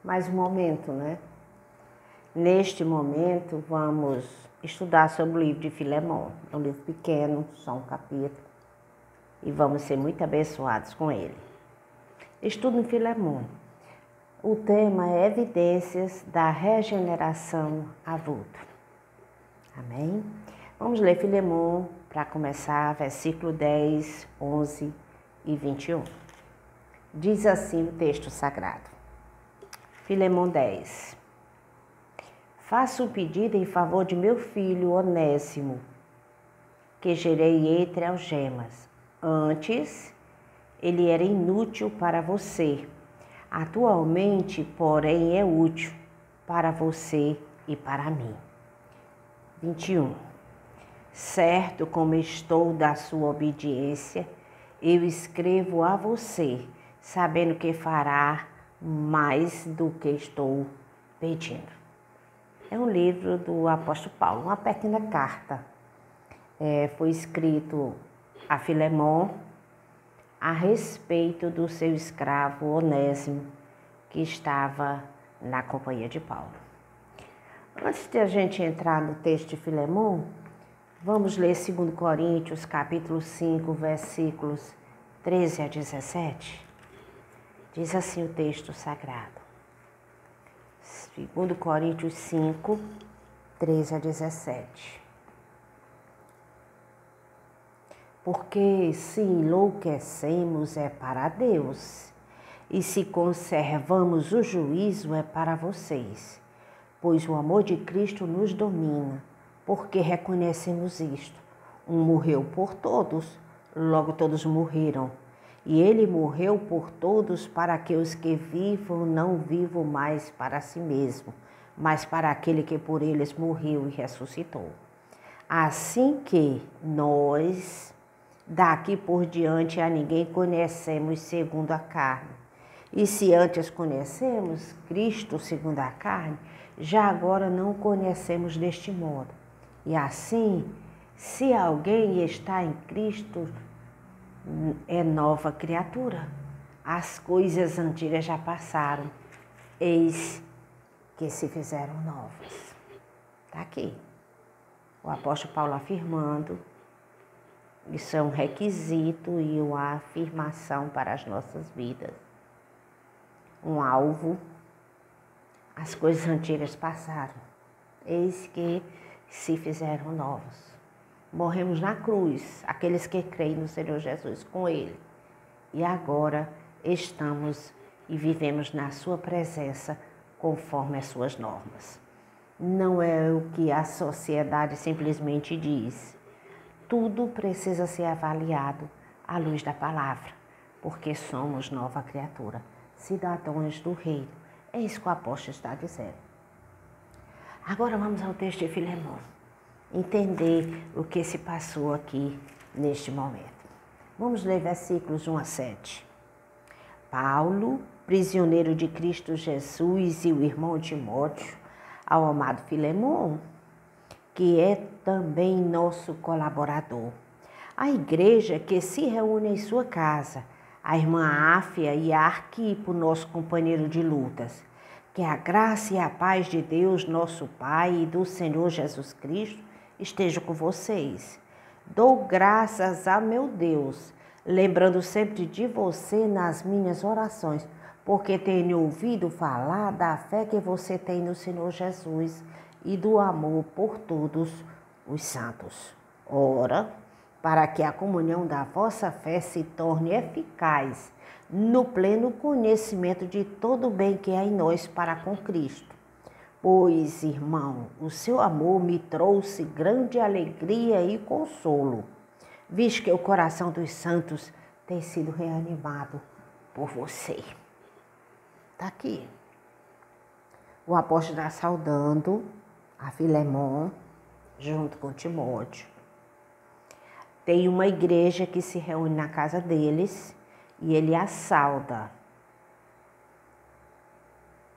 mais um momento, né? Neste momento, vamos estudar sobre o livro de Filemon. É um livro pequeno, só um capítulo, e vamos ser muito abençoados com ele. Estudo em Filemon. O tema é Evidências da Regeneração Avulta. Amém? Vamos ler Filemon para começar, versículo 10, 11 e 21. Diz assim o texto sagrado. Filemon 10. Faço um pedido em favor de meu filho Onésimo, que gerei entre algemas. Antes, ele era inútil para você. Atualmente, porém, é útil para você e para mim. 21. Certo como estou da sua obediência, eu escrevo a você, sabendo que fará mais do que estou pedindo. É um livro do apóstolo Paulo, uma pequena carta. Foi escrito a Filemon a respeito do seu escravo Onésimo, que estava na companhia de Paulo. Antes de a gente entrar no texto de Filemon, vamos ler 2 Coríntios, capítulo 5, versículos 13 a 17. Diz assim o texto sagrado. 2 Coríntios 5, 13 a 17. Porque se enlouquecemos é para Deus, e se conservamos o juízo é para vocês, pois o amor de Cristo nos domina, porque reconhecemos isto. Um morreu por todos, logo todos morreram. E ele morreu por todos para que os que vivam não vivam mais para si mesmo, mas para aquele que por eles morreu e ressuscitou. Assim que nós, daqui por diante, a ninguém conhecemos segundo a carne. E se antes conhecemos Cristo segundo a carne, já agora não o conhecemos deste modo. E assim, se alguém está em Cristo, é nova criatura. As coisas antigas já passaram, eis que se fizeram novas. Está aqui. O apóstolo Paulo afirmando, isso é um requisito e uma afirmação para as nossas vidas. Um alvo, as coisas antigas passaram, eis que se fizeram novas. Morremos na cruz, aqueles que creem no Senhor Jesus com Ele. E agora estamos e vivemos na sua presença conforme as suas normas. Não é o que a sociedade simplesmente diz. Tudo precisa ser avaliado à luz da palavra, porque somos nova criatura, cidadãos do reino. É isso que o apóstolo está dizendo. Agora vamos ao texto de Filemon. Entender o que se passou aqui neste momento. Vamos ler versículos 1 a 7. Paulo, prisioneiro de Cristo Jesus, e o irmão Timóteo, ao amado Filemon, que é também nosso colaborador. A igreja que se reúne em sua casa, a irmã Áfia e a Arquipo, nosso companheiro de lutas. Que a graça e a paz de Deus, nosso Pai, e do Senhor Jesus Cristo esteja com vocês. Dou graças a meu Deus, lembrando sempre de você nas minhas orações, porque tenho ouvido falar da fé que você tem no Senhor Jesus e do amor por todos os santos. Ora, para que a comunhão da vossa fé se torne eficaz no pleno conhecimento de todo o bem que há em nós para com Cristo. Pois, irmão, o seu amor me trouxe grande alegria e consolo, visto que o coração dos santos tem sido reanimado por você. Está aqui. O apóstolo está saudando a Filemon, junto com Timóteo. Tem uma igreja que se reúne na casa deles e ele a sauda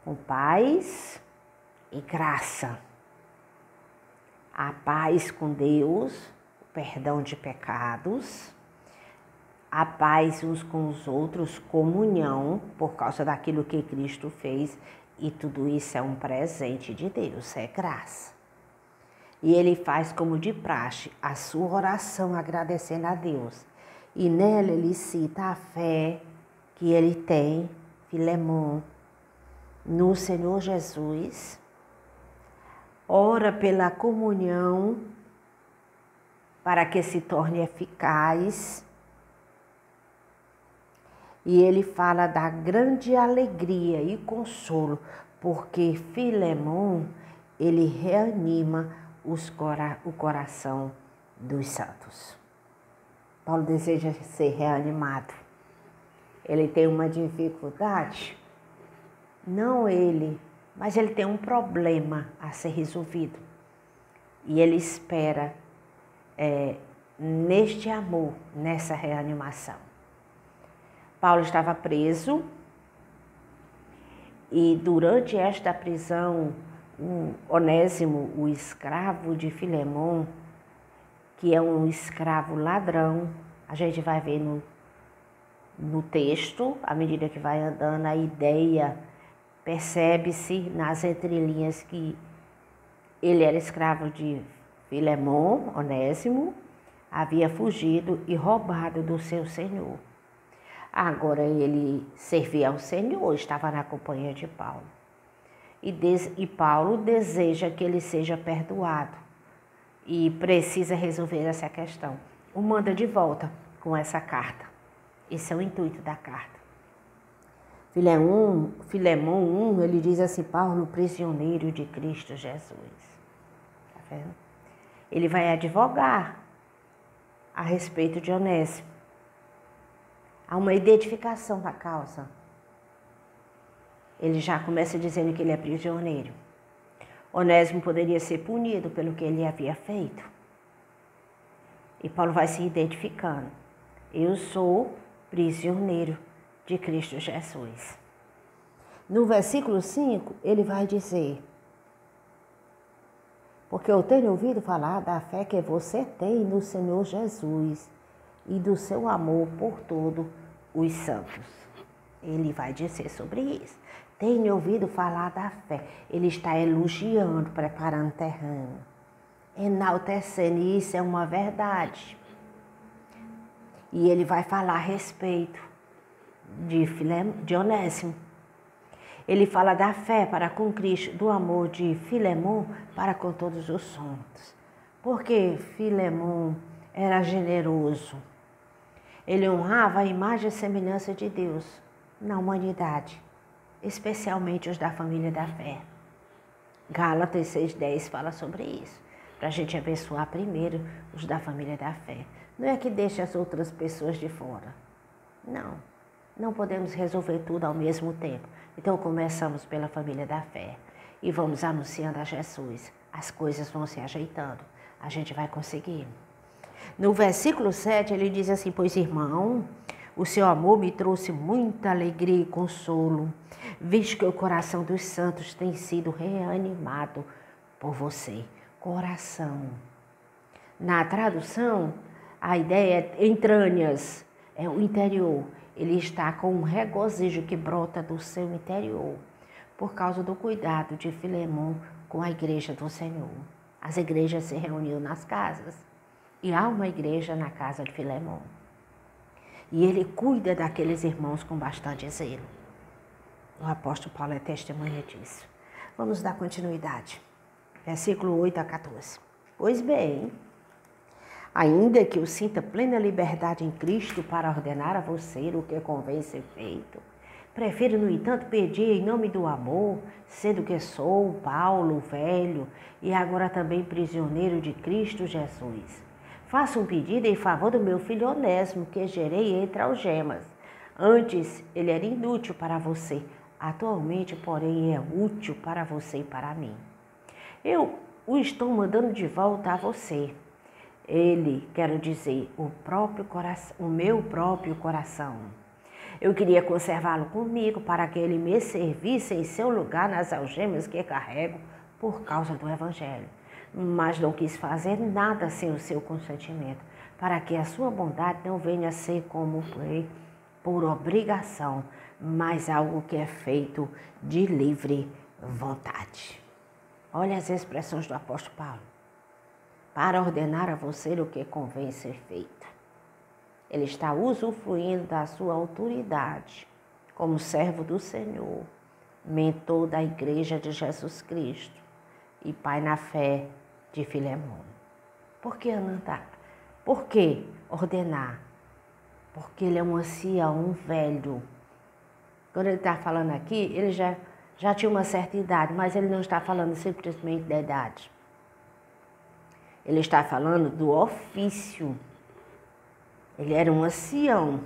com paz e graça. A paz com Deus, o perdão de pecados, a paz uns com os outros, comunhão, por causa daquilo que Cristo fez, e tudo isso é um presente de Deus, é graça. E ele faz como de praxe a sua oração agradecendo a Deus. E nela ele cita a fé que ele tem, Filemon, no Senhor Jesus. Ora pela comunhão para que se torne eficaz. E ele fala da grande alegria e consolo, porque Filemon, ele reanima o coração dos santos. Paulo deseja ser reanimado. Ele tem uma dificuldade? Não ele, mas ele tem um problema a ser resolvido. E ele espera neste amor, nessa reanimação. Paulo estava preso e durante esta prisão, Onésimo, o escravo de Filemon, que é um escravo ladrão, a gente vai ver no texto, à medida que vai andando, a ideia percebe-se nas entrelinhas que ele era escravo de Filemon, Onésimo, havia fugido e roubado do seu senhor. Agora ele servia ao Senhor, estava na companhia de Paulo. E Paulo deseja que ele seja perdoado e precisa resolver essa questão. O manda de volta com essa carta. Esse é o intuito da carta. Filemon 1, ele diz assim: Paulo, prisioneiro de Cristo Jesus. Tá vendo? Ele vai advogar a respeito de Onésimo. Há uma identificação da causa. Ele já começa dizendo que ele é prisioneiro. Onésimo poderia ser punido pelo que ele havia feito. E Paulo vai se identificando. Eu sou prisioneiro de Cristo Jesus. No versículo 5, ele vai dizer: porque eu tenho ouvido falar da fé que você tem no Senhor Jesus e do seu amor por todos os santos. Ele vai dizer sobre isso. Tenho ouvido falar da fé. Ele está elogiando, preparando terreno, enaltecendo, e isso é uma verdade. E ele vai falar a respeito de Onésimo. Ele fala da fé para com Cristo, do amor de Filemon para com todos os santos. Porque Filemon era generoso. Ele honrava a imagem e semelhança de Deus na humanidade, especialmente os da família da fé. Gálatas 6,10 fala sobre isso, para a gente abençoar primeiro os da família da fé. Não é que deixe as outras pessoas de fora. Não podemos resolver tudo ao mesmo tempo. Então começamos pela família da fé e vamos anunciando a Jesus. As coisas vão se ajeitando, a gente vai conseguir. No versículo 7 ele diz assim: pois irmão, o seu amor me trouxe muita alegria e consolo, visto que o coração dos santos tem sido reanimado por você. Coração. Na tradução, a ideia é entranhas, é o interior. Ele está com um regozijo que brota do seu interior, por causa do cuidado de Filemon com a igreja do Senhor. As igrejas se reuniam nas casas, e há uma igreja na casa de Filemon. E ele cuida daqueles irmãos com bastante zelo. O apóstolo Paulo é testemunha disso. Vamos dar continuidade. Versículo 8 a 14. Pois bem, ainda que eu sinta plena liberdade em Cristo para ordenar a você o que convém ser feito, prefiro, no entanto, pedir em nome do amor, sendo que sou Paulo, velho, e agora também prisioneiro de Cristo Jesus. Faço um pedido em favor do meu filho Onésimo, que gerei entre algemas. Antes, ele era inútil para você. Atualmente, porém, é útil para você e para mim. Eu o estou mandando de volta a você. Ele, quero dizer, o meu próprio coração. Eu queria conservá-lo comigo para que ele me servisse em seu lugar nas algemas que carrego por causa do Evangelho. Mas não quis fazer nada sem o seu consentimento, para que a sua bondade não venha a ser como por obrigação, mas algo que é feito de livre vontade. Olha as expressões do apóstolo Paulo. Para ordenar a você o que convém ser feito. Ele está usufruindo da sua autoridade como servo do Senhor, mentor da Igreja de Jesus Cristo e pai na fé de Filemão. Por que andar? Por que ordenar? Porque ele é um ancião, um velho. Quando ele está falando aqui, ele já tinha uma certa idade, mas ele não está falando simplesmente da idade. Ele está falando do ofício. Ele era um ancião,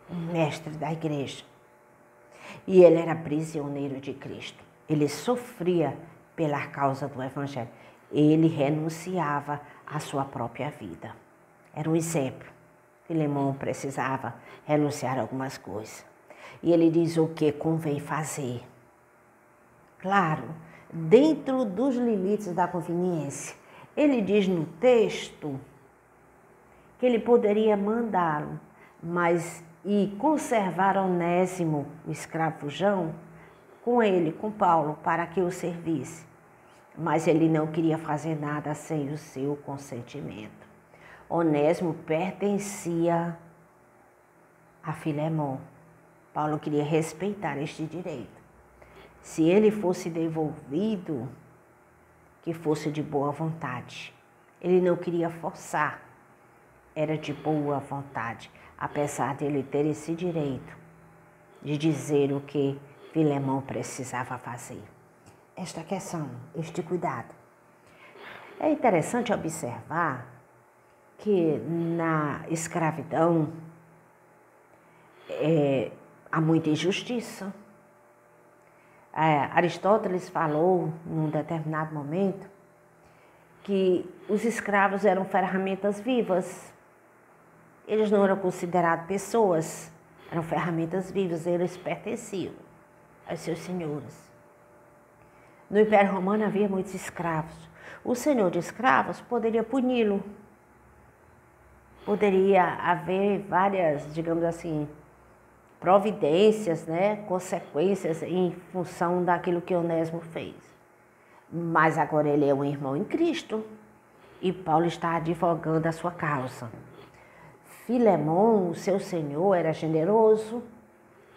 um mestre da igreja. E ele era prisioneiro de Cristo. Ele sofria pela causa do Evangelho. Ele renunciava à sua própria vida. Era um exemplo. Filemão precisava renunciar a algumas coisas. E ele diz o que convém fazer. Claro, dentro dos limites da conveniência. Ele diz no texto que ele poderia mandá-lo, mas e conservar Onésimo, o escravo fujão, com ele, com Paulo, para que o servisse. Mas ele não queria fazer nada sem o seu consentimento. Onésimo pertencia a Filemão. Paulo queria respeitar este direito. Se ele fosse devolvido, que fosse de boa vontade. Ele não queria forçar, era de boa vontade, apesar de ele ter esse direito de dizer o que Filemão precisava fazer. Esta questão, este cuidado. É interessante observar que na escravidão há muita injustiça. Aristóteles falou, num determinado momento, que os escravos eram ferramentas vivas. Eles não eram considerados pessoas, eram ferramentas vivas, eles pertenciam aos seus senhores. No Império Romano havia muitos escravos. O senhor de escravos poderia puni-lo. Poderia haver várias, digamos assim, providências, consequências em função daquilo que Onésimo fez. Mas agora ele é um irmão em Cristo e Paulo está advogando a sua causa. Filemão, o seu senhor, era generoso,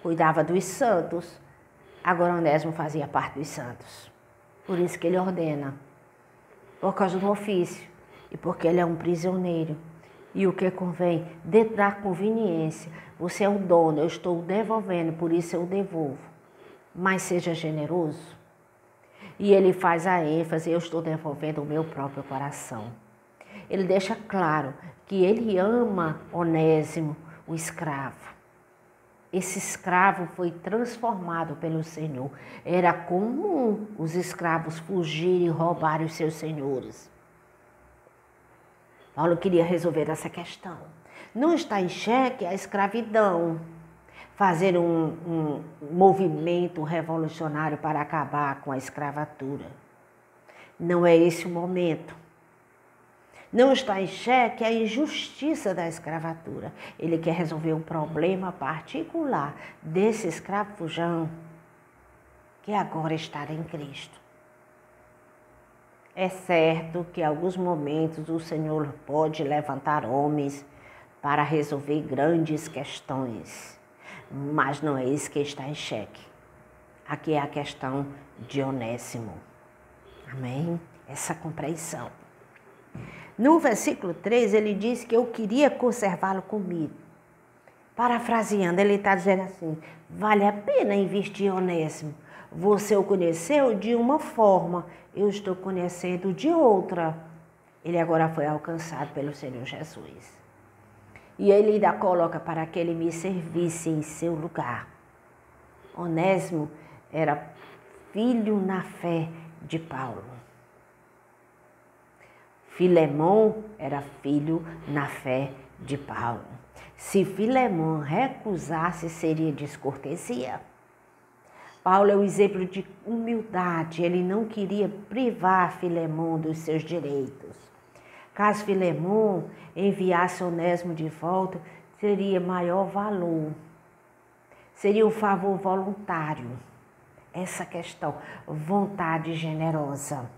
cuidava dos santos. Agora Onésimo fazia parte dos santos. Por isso que ele ordena, por causa do ofício e porque ele é um prisioneiro. E o que convém? Dentro da conveniência. Você é o dono, eu estou devolvendo, por isso eu devolvo. Mas seja generoso. E ele faz a ênfase, eu estou devolvendo o meu próprio coração. Ele deixa claro que ele ama Onésimo, o escravo. Esse escravo foi transformado pelo Senhor. Era comum os escravos fugirem e roubarem os seus senhores. Paulo queria resolver essa questão. Não está em xeque a escravidão, fazer um movimento revolucionário para acabar com a escravatura. Não é esse o momento. Não está em xeque a injustiça da escravatura. Ele quer resolver um problema particular desse escravo fujão que agora está em Cristo. É certo que em alguns momentos o Senhor pode levantar homens para resolver grandes questões, mas não é isso que está em xeque. Aqui é a questão de Onésimo. Amém? Essa compreensão. No versículo 3, ele diz que eu queria conservá-lo comigo. Parafraseando, ele está dizendo assim, vale a pena investir em Onésimo. Você o conheceu de uma forma, eu estou conhecendo de outra. Ele agora foi alcançado pelo Senhor Jesus. E ele ainda coloca para que ele me servisse em seu lugar. Onésimo era filho na fé de Paulo. Filemão era filho na fé de Paulo. Se Filemão recusasse, seria descortesia. Paulo é um exemplo de humildade, ele não queria privar Filemão dos seus direitos. Caso Filemon enviasse Onésimo de volta, seria maior valor. Seria um favor voluntário. Essa questão, vontade generosa.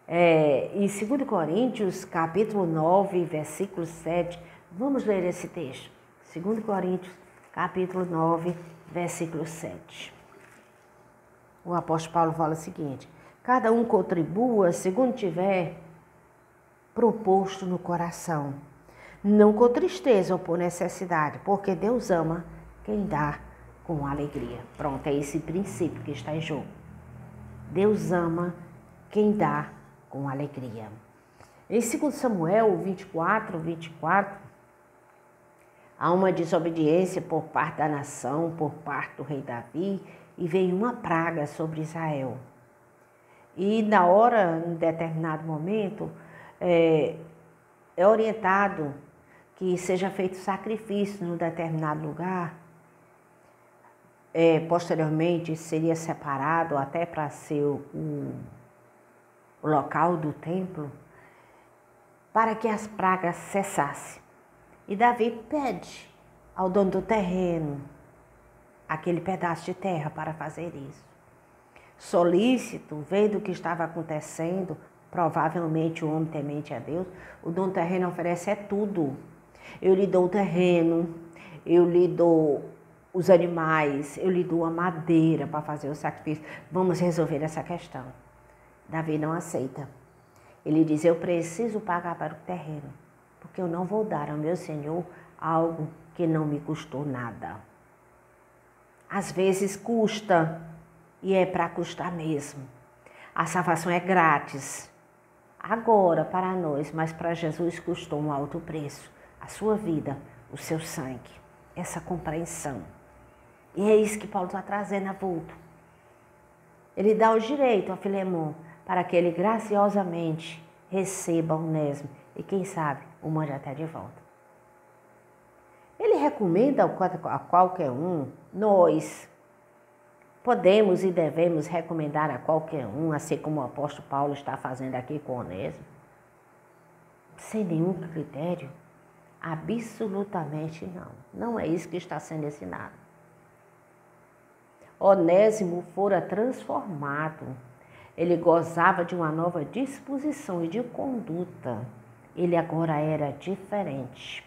Em 2 Coríntios, capítulo 9, versículo 7, vamos ler esse texto. 2 Coríntios, capítulo 9, versículo 7. O apóstolo Paulo fala o seguinte: cada um contribua segundo tiver proposto no coração, não com tristeza ou por necessidade, porque Deus ama quem dá com alegria. Pronto, é esse princípio que está em jogo. Deus ama quem dá com alegria. Em 2 Samuel 24, há uma desobediência por parte da nação, por parte do rei Davi, e veio uma praga sobre Israel. E na hora, em determinado momento, é orientado que seja feito sacrifício num determinado lugar. Posteriormente seria separado até para ser o local do templo, para que as pragas cessassem. E Davi pede ao dono do terreno aquele pedaço de terra para fazer isso. Solícito, vendo o que estava acontecendo, provavelmente o homem temente a Deus, o dono do terreno oferece tudo. Eu lhe dou o terreno, eu lhe dou os animais, eu lhe dou a madeira para fazer o sacrifício. Vamos resolver essa questão. Davi não aceita. Ele diz: eu preciso pagar para o terreno, porque eu não vou dar ao meu Senhor algo que não me custou nada. Às vezes custa, e é para custar mesmo. A salvação é grátis, agora para nós, mas para Jesus custou um alto preço. A sua vida, o seu sangue, essa compreensão. E é isso que Paulo está trazendo a vulto. Ele dá o direito a Filemon para que ele graciosamente receba Onésimo e, quem sabe, o mande até de volta. Ele recomenda a qualquer um, nós podemos e devemos recomendar a qualquer um, assim como o apóstolo Paulo está fazendo aqui com Onésimo, sem nenhum critério? Absolutamente não. Não é isso que está sendo ensinado. Onésimo fora transformado. Ele gozava de uma nova disposição e de conduta. Ele agora era diferente.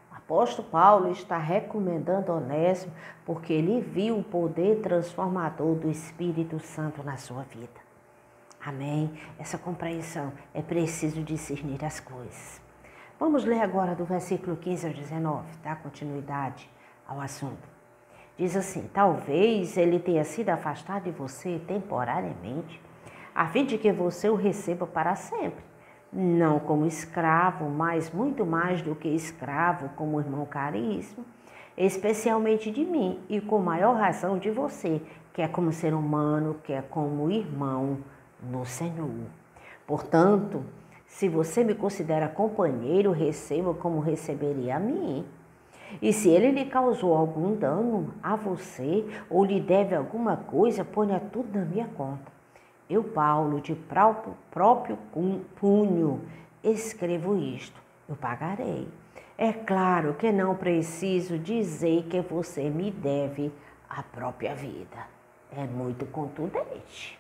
O apóstolo Paulo está recomendando Onésimo porque ele viu o poder transformador do Espírito Santo na sua vida. Amém? Essa compreensão, é preciso discernir as coisas. Vamos ler agora do versículo 15 ao 19, dá continuidade ao assunto. Diz assim: talvez ele tenha sido afastado de você temporariamente, a fim de que você o receba para sempre. Não como escravo, mas muito mais do que escravo, como irmão caríssimo, especialmente de mim e com maior razão de você, que é como ser humano, que é como irmão no Senhor. Portanto, se você me considera companheiro, receba como receberia a mim. E se ele lhe causou algum dano a você ou lhe deve alguma coisa, ponha tudo na minha conta. Eu, Paulo, de próprio punho, escrevo isto. Eu pagarei. É claro que não preciso dizer que você me deve a própria vida. É muito contundente.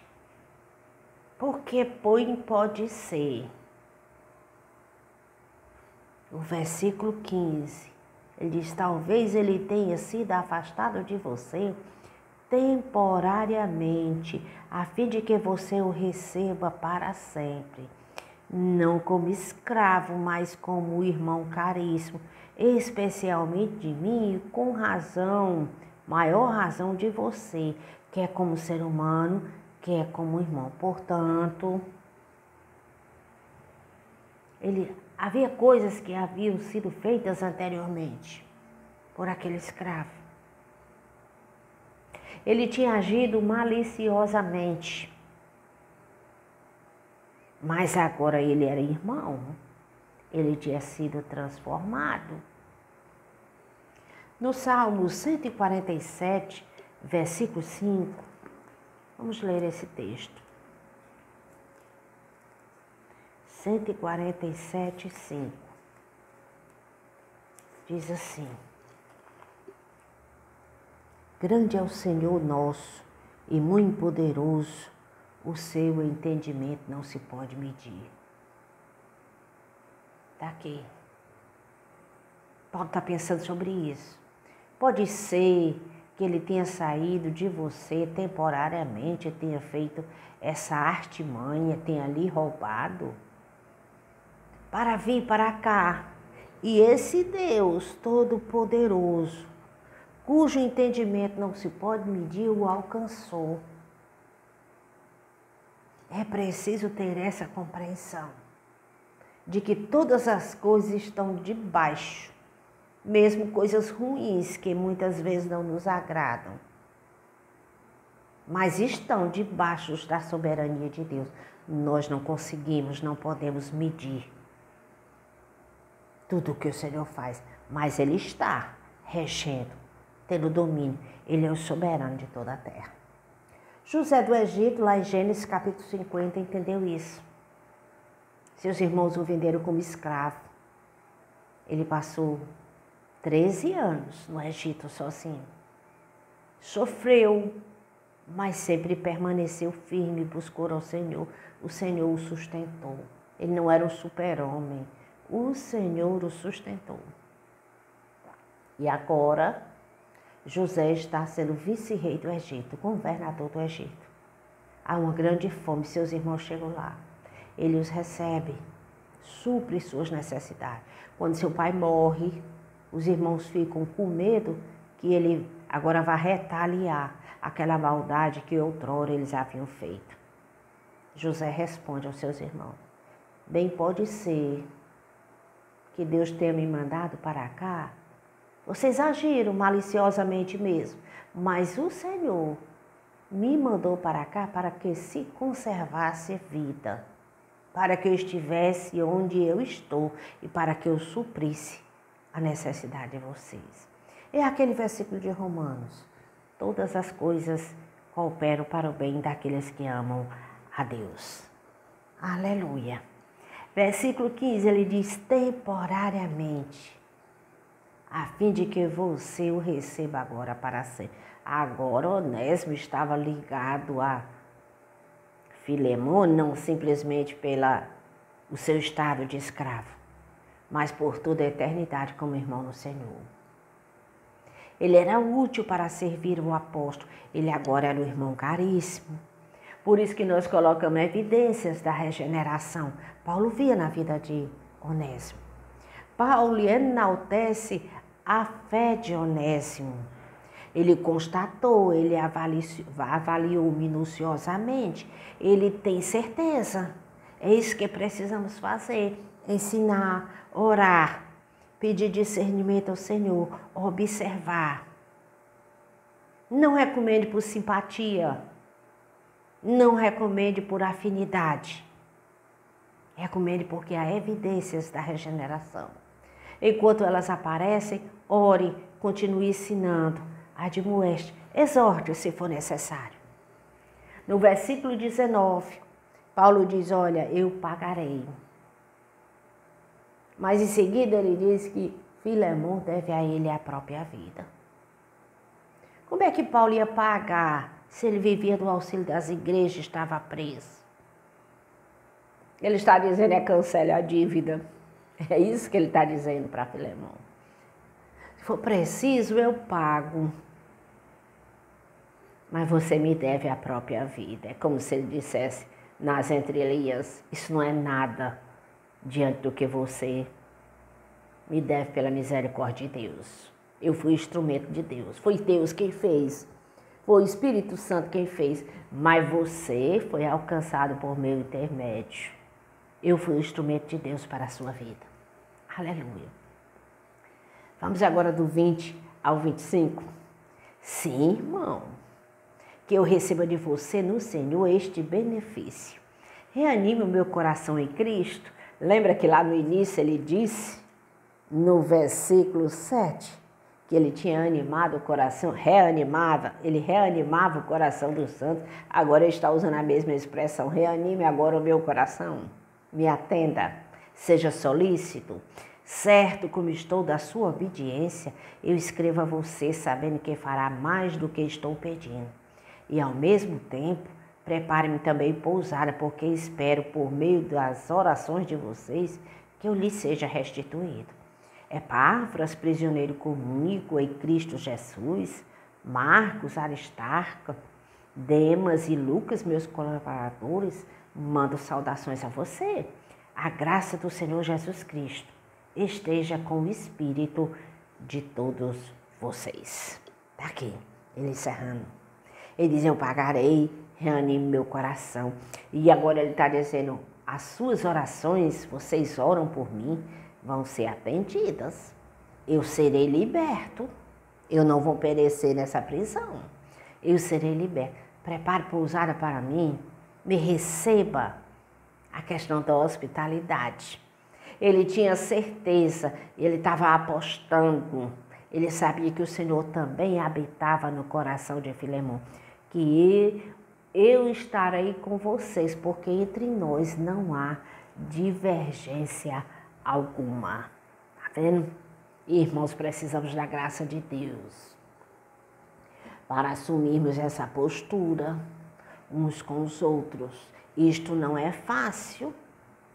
Porque pode ser. O versículo 15, ele diz: talvez ele tenha sido afastado de você temporariamente, a fim de que você o receba para sempre. Não como escravo, mas como irmão caríssimo, especialmente de mim e com razão, maior razão de você, que é como ser humano, que é como irmão. Portanto, havia coisas que haviam sido feitas anteriormente por aquele escravo. Ele tinha agido maliciosamente, mas agora ele era irmão, ele tinha sido transformado. No Salmo 147, versículo 5, vamos ler esse texto. 147:5. Diz assim: grande é o Senhor nosso e muito poderoso, o seu entendimento não se pode medir. Está aqui. Paulo está pensando sobre isso. Pode ser que ele tenha saído de você temporariamente, tenha feito essa artimanha, tenha lhe roubado para vir para cá. E esse Deus Todo-Poderoso, cujo entendimento não se pode medir, o alcançou. É preciso ter essa compreensão de que todas as coisas estão debaixo, mesmo coisas ruins que muitas vezes não nos agradam, mas estão debaixo da soberania de Deus. Nós não conseguimos, não podemos medir tudo o que o Senhor faz, mas Ele está regendo, tendo domínio. Ele é o soberano de toda a terra. José do Egito, lá em Gênesis capítulo 50, entendeu isso. Seus irmãos o venderam como escravo. Ele passou 13 anos no Egito sozinho. Sofreu, mas sempre permaneceu firme, buscou ao Senhor. O Senhor o sustentou. Ele não era um super-homem. O Senhor o sustentou. E agora, José está sendo vice-rei do Egito, governador do Egito. Há uma grande fome, seus irmãos chegam lá. Ele os recebe, supre suas necessidades. Quando seu pai morre, os irmãos ficam com medo que ele agora vai retaliar aquela maldade que outrora eles haviam feito. José responde aos seus irmãos: bem pode ser que Deus tenha me mandado para cá. Vocês agiram maliciosamente mesmo, mas o Senhor me mandou para cá para que se conservasse vida, para que eu estivesse onde eu estou e para que eu suprisse a necessidade de vocês. É aquele versículo de Romanos: todas as coisas cooperam para o bem daqueles que amam a Deus. Aleluia. Versículo 15, ele diz: temporariamente, a fim de que você o receba agora para sempre. Agora Onésimo estava ligado a Filemon, não simplesmente o seu estado de escravo, mas por toda a eternidade como irmão no Senhor. Ele era útil para servir o apóstolo, ele agora era o irmão caríssimo. Por isso que nós colocamos evidências da regeneração. Paulo via na vida de Onésimo. Paulo enaltece a fé de Onésimo. Ele constatou, ele avaliou minuciosamente, ele tem certeza. É isso que precisamos fazer: ensinar, orar, pedir discernimento ao Senhor, observar. Não recomende por simpatia, não recomende por afinidade. Recomende porque há evidências da regeneração. Enquanto elas aparecem, ore, continue ensinando, admoeste, exorte se for necessário. No versículo 19, Paulo diz: olha, eu pagarei. Mas em seguida ele diz que Filemon deve a ele a própria vida. Como é que Paulo ia pagar se ele vivia do auxílio das igrejas e estava preso? Ele está dizendo: cancele a dívida. É isso que ele está dizendo para Filemon. Se for preciso, eu pago. Mas você me deve a própria vida. É como se ele dissesse nas entrelinhas: isso não é nada diante do que você me deve pela misericórdia de Deus. Eu fui instrumento de Deus. Foi Deus quem fez. Foi o Espírito Santo quem fez. Mas você foi alcançado por meu intermédio. Eu fui o instrumento de Deus para a sua vida. Aleluia. Vamos agora do 20 ao 25. Sim, irmão, que eu receba de você no Senhor este benefício. Reanime o meu coração em Cristo. Lembra que lá no início ele disse, no versículo 7, que ele tinha animado o coração, ele reanimava o coração dos santos. Agora ele está usando a mesma expressão: reanime agora o meu coração. Me atenda, seja solícito. Certo como estou da sua obediência, eu escrevo a você sabendo que fará mais do que estou pedindo. E ao mesmo tempo, prepare-me também pousada, porque espero, por meio das orações de vocês, que eu lhe seja restituído. Epáfras, prisioneiro comigo em Cristo Jesus, Marcos, Aristarco, Demas e Lucas, meus colaboradores, mando saudações a você. A graça do Senhor Jesus Cristo esteja com o espírito de todos vocês. Está aqui, ele encerrando. Ele diz, eu pagarei, reanime meu coração. E agora ele está dizendo, as suas orações, vocês oram por mim, vão ser atendidas. Eu serei liberto. Eu não vou perecer nessa prisão. Eu serei liberto. Prepare pousada para mim, me receba. A questão da hospitalidade. Ele tinha certeza, ele estava apostando, ele sabia que o Senhor também habitava no coração de Filemão, que eu estarei com vocês, porque entre nós não há divergência alguma. Tá vendo? Irmãos, precisamos da graça de Deus para assumirmos essa postura uns com os outros. Isto não é fácil.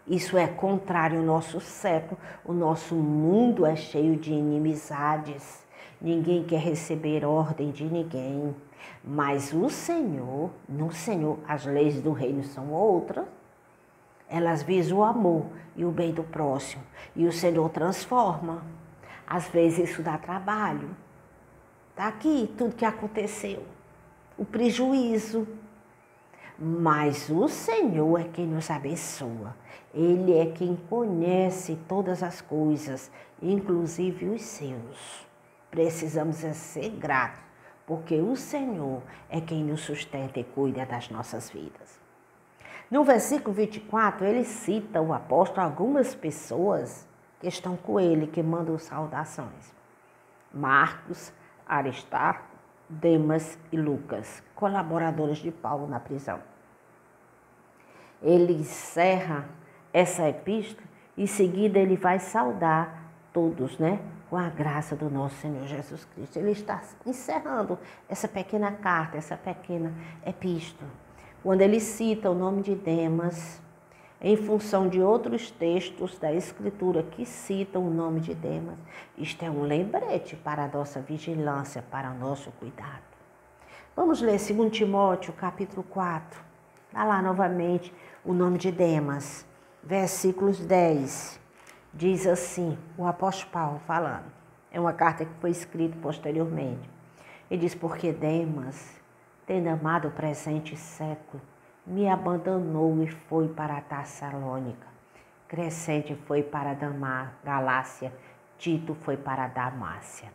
Isso é contrário ao nosso século. O nosso mundo é cheio de inimizades. Ninguém quer receber ordem de ninguém. Mas o Senhor, no Senhor, as leis do reino são outras. Elas visam o amor e o bem do próximo. E o Senhor transforma. Às vezes isso dá trabalho. Está aqui tudo que aconteceu. O prejuízo. Mas o Senhor é quem nos abençoa. Ele é quem conhece todas as coisas, inclusive os seus. Precisamos ser gratos, porque o Senhor é quem nos sustenta e cuida das nossas vidas. No versículo 24, ele cita o apóstolo algumas pessoas que estão com ele, que mandam saudações. Marcos, Aristarco, Demas e Lucas, colaboradores de Paulo na prisão. Ele encerra essa epístola e em seguida ele vai saudar todos, com a graça do nosso Senhor Jesus Cristo. Ele está encerrando essa pequena carta, essa pequena epístola, quando ele cita o nome de Demas, em função de outros textos da Escritura que citam o nome de Demas. Isto é um lembrete para a nossa vigilância, para o nosso cuidado. Vamos ler 2 Timóteo, capítulo 4. Dá lá novamente o nome de Demas. Versículos 10. Diz assim, o apóstolo Paulo falando. É uma carta que foi escrita posteriormente. Ele diz, porque Demas, tendo amado o presente século, me abandonou e foi para a Tessalônica. Crescente foi para Galácia, Tito foi para a Dalmácia.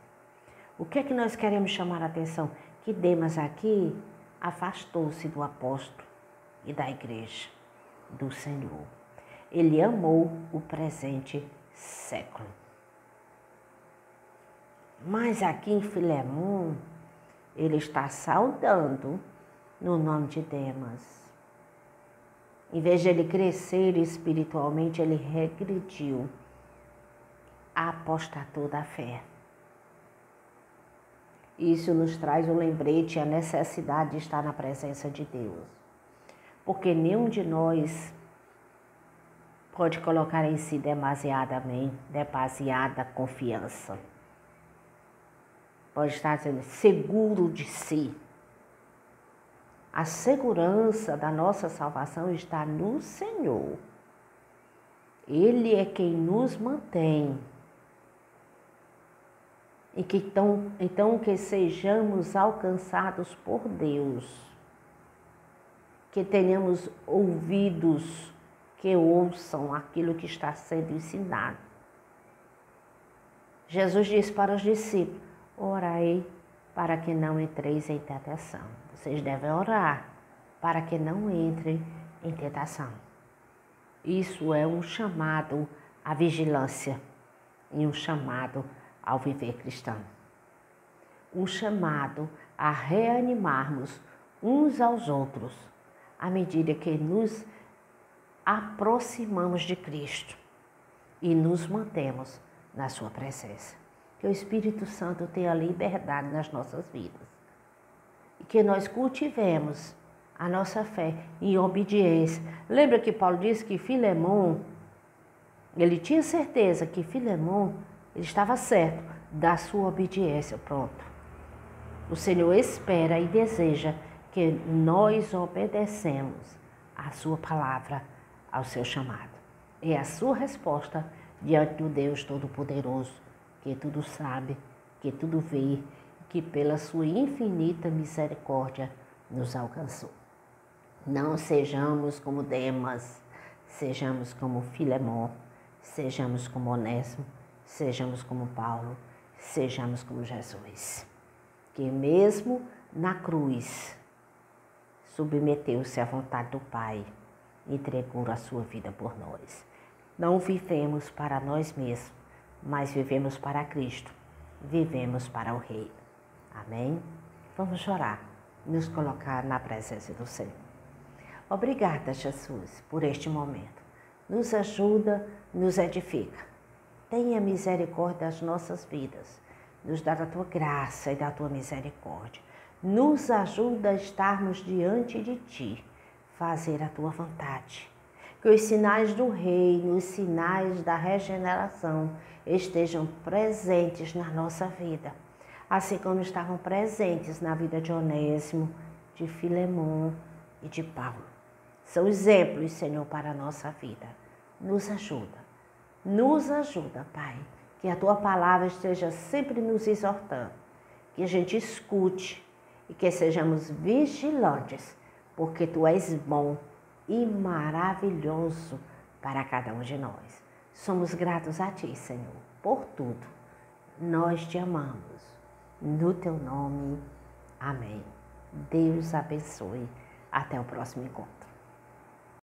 O que é que nós queremos chamar a atenção? Que Demas aqui afastou-se do apóstolo e da igreja do Senhor. Ele amou o presente século. Mas aqui em Filemão, ele está saudando no nome de Demas. Em vez de ele crescer espiritualmente, ele regrediu, apostatou da fé. Isso nos traz um lembrete e a necessidade de estar na presença de Deus. Porque nenhum de nós pode colocar em si demasiada confiança. Pode estar sendo seguro de si. A segurança da nossa salvação está no Senhor. Ele é quem nos mantém. E que então que sejamos alcançados por Deus. Que tenhamos ouvidos que ouçam aquilo que está sendo ensinado. Jesus disse para os discípulos, orai para que não entreis em tentação. Vocês devem orar para que não entrem em tentação. Isso é um chamado à vigilância e um chamado ao viver cristão. Um chamado a reanimarmos uns aos outros à medida que nos aproximamos de Cristo e nos mantemos na sua presença. Que o Espírito Santo tenha liberdade nas nossas vidas e que nós cultivemos a nossa fé em obediência. Lembra que Paulo disse que Filemão, ele tinha certeza que Filemão, ele estava certo da sua obediência, pronto. O Senhor espera e deseja que nós obedecemos a sua palavra, ao seu chamado. É a sua resposta diante do Deus Todo-Poderoso, que tudo sabe, que tudo vê, que pela sua infinita misericórdia nos alcançou. Não sejamos como Demas, sejamos como Filemão, sejamos como Onésimo, sejamos como Paulo, sejamos como Jesus, que mesmo na cruz submeteu-se à vontade do Pai, entregou a sua vida por nós. Não vivemos para nós mesmos, mas vivemos para Cristo, vivemos para o Rei. Amém? Vamos orar, nos colocar na presença do Senhor. Obrigada, Jesus, por este momento. Nos ajuda, nos edifica. Tenha misericórdia das nossas vidas. Nos dá da tua graça e da tua misericórdia. Nos ajuda a estarmos diante de ti, fazer a tua vontade. Que os sinais do reino, os sinais da regeneração estejam presentes na nossa vida, assim como estavam presentes na vida de Onésimo, de Filemão e de Paulo. São exemplos, Senhor, para a nossa vida. Nos ajuda, Pai, que a tua palavra esteja sempre nos exortando, que a gente escute e que sejamos vigilantes, porque tu és bom e maravilhoso para cada um de nós. Somos gratos a ti, Senhor, por tudo. Nós te amamos. No teu nome, amém. Deus abençoe. Até o próximo encontro.